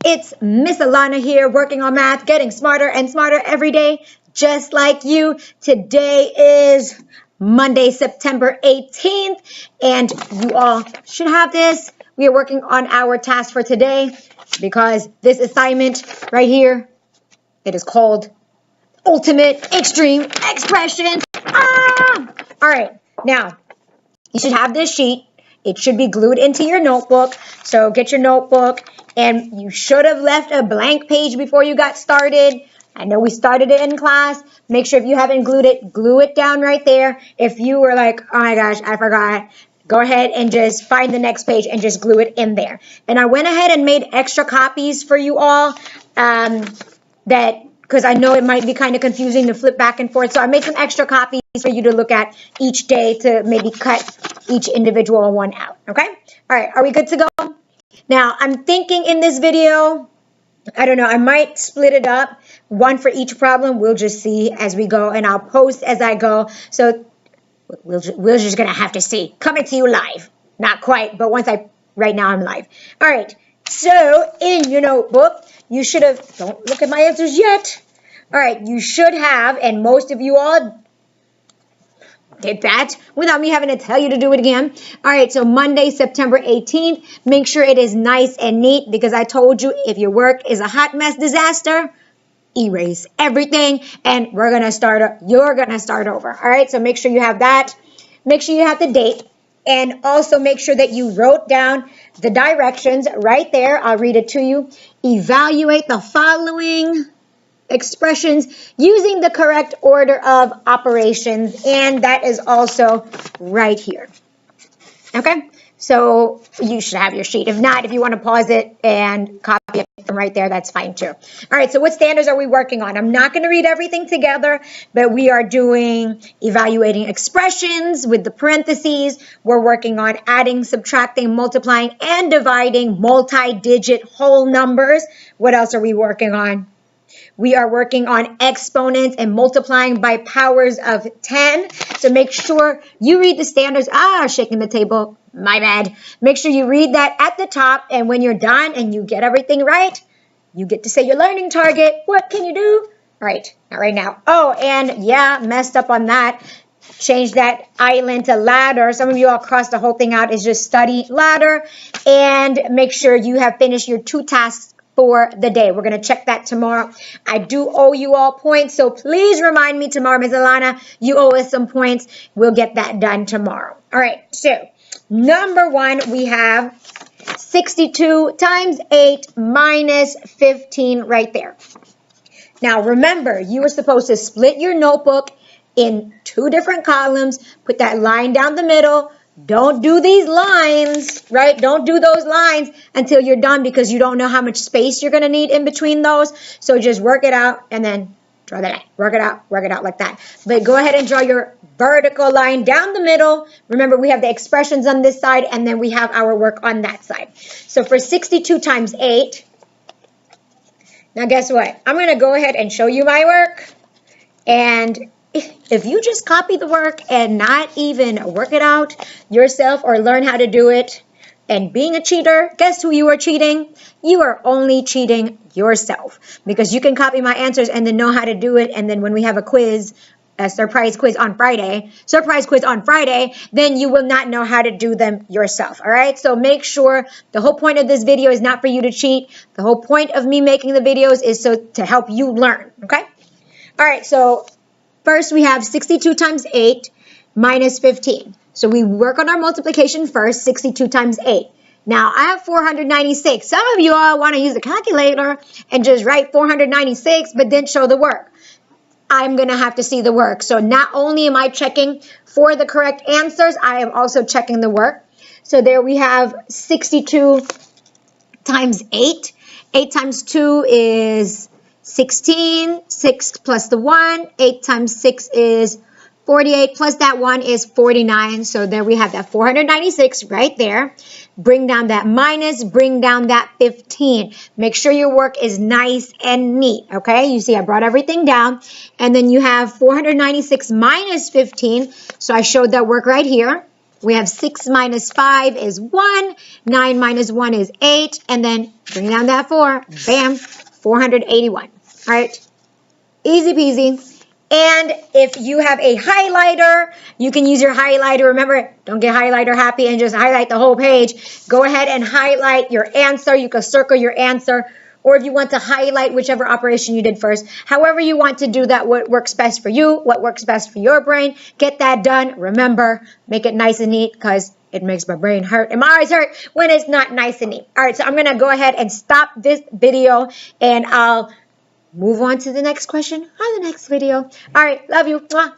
It's Miss Alana here, working on math, getting smarter and smarter every day, just like you. Today is Monday, September 18th, and you all should have this. We are working on our task for today because this assignment right here, it is called Ultimate Extreme Expressions. All right, now you should have this sheet. It should be glued into your notebook. So get your notebook, and you should have left a blank page before you got started. I know we started it in class. Make sure if you haven't glued it, glue it down right there. If you were like, oh my gosh, I forgot, go ahead and just find the next page and just glue it in there. And I went ahead and made extra copies for you all because I know it might be kind of confusing to flip back and forth. So I made some extra copies for you to look at each day to maybe cut each individual one out, okay? All right, are we good to go? Now, I'm thinking in this video, I don't know, I might split it up, one for each problem. We'll just see as we go, and I'll post as I go. So we're just gonna have to see. Coming to you live. Not quite, but right now I'm live. All right, so in your notebook, you should have, don't look at my answers yet. All right, you should have, and most of you all did that without me having to tell you to do it again. All right, so Monday, September 18th, make sure it is nice and neat because I told you if your work is a hot mess disaster, erase everything and you're going to start over. All right, so make sure you have that. Make sure you have the date, and also make sure that you wrote down the directions right there. I'll read it to you. Evaluate the following expressions using the correct order of operations, and that is also right here. Okay, so you should have your sheet. If not, if you want to pause it and copy it from right there, that's fine too. All right, so what standards are we working on? I'm not going to read everything together, but we are doing evaluating expressions with the parentheses. We're working on adding, subtracting, multiplying, and dividing multi-digit whole numbers. What else are we working on? We are working on exponents and multiplying by powers of 10. So make sure you read the standards. Shaking the table. My bad. Make sure you read that at the top. And when you're done and you get everything right, you get to say your learning target. What can you do? All right. Not right now. Oh, and yeah, messed up on that. Change that island to ladder. Some of you all crossed the whole thing out. It's just study ladder. And make sure you have finished your 2 tasks for the day. We're going to check that tomorrow. I do owe you all points, so please remind me tomorrow, Ms. Alana, you owe us some points. We'll get that done tomorrow. All right, so number 1, we have 62 times 8 minus 15 right there. Now, remember, you were supposed to split your notebook in 2 different columns, put that line down the middle. Don't do these lines, right? Don't do those lines until you're done because you don't know how much space you're going to need in between those. So just work it out and then draw that line. Work it out like that. But go ahead and draw your vertical line down the middle. Remember, we have the expressions on this side and then we have our work on that side. So for 62 times 8, now guess what? I'm going to go ahead and show you my work. And if you just copy the work and not even work it out yourself or learn how to do it and being a cheater, guess who you are cheating? You are only cheating yourself because you can copy my answers and then know how to do it. And then when we have a surprise quiz on Friday, then you will not know how to do them yourself. All right. So make sure the whole point of this video is not for you to cheat. The whole point of me making the videos is to help you learn. Okay. All right. So first, we have 62 times 8 minus 15. So we work on our multiplication first, 62 times 8. Now, I have 496. Some of you all want to use a calculator and just write 496, but then show the work. I'm going to have to see the work. So not only am I checking for the correct answers, I am also checking the work. So there we have 62 times 8. 8 times 2 is 16, 6 plus the 1, 8 times 6 is 48, plus that 1 is 49. So there we have that 496 right there. Bring down that minus, bring down that 15. Make sure your work is nice and neat, okay? You see I brought everything down. And then you have 496 minus 15. So I showed that work right here. We have 6 minus 5 is 1. 9 minus 1 is 8. And then bring down that 4. Bam, 481. All right, easy peasy. And if you have a highlighter, you can use your highlighter. Remember, don't get highlighter happy and just highlight the whole page. Go ahead and highlight your answer. You can circle your answer. Or if you want to highlight whichever operation you did first, however you want to do that, what works best for you, what works best for your brain, get that done. Remember, make it nice and neat because it makes my brain hurt and my eyes hurt when it's not nice and neat. All right, so I'm going to go ahead and stop this video and I'll move on to the next question on the next video. All right, love you. Mwah.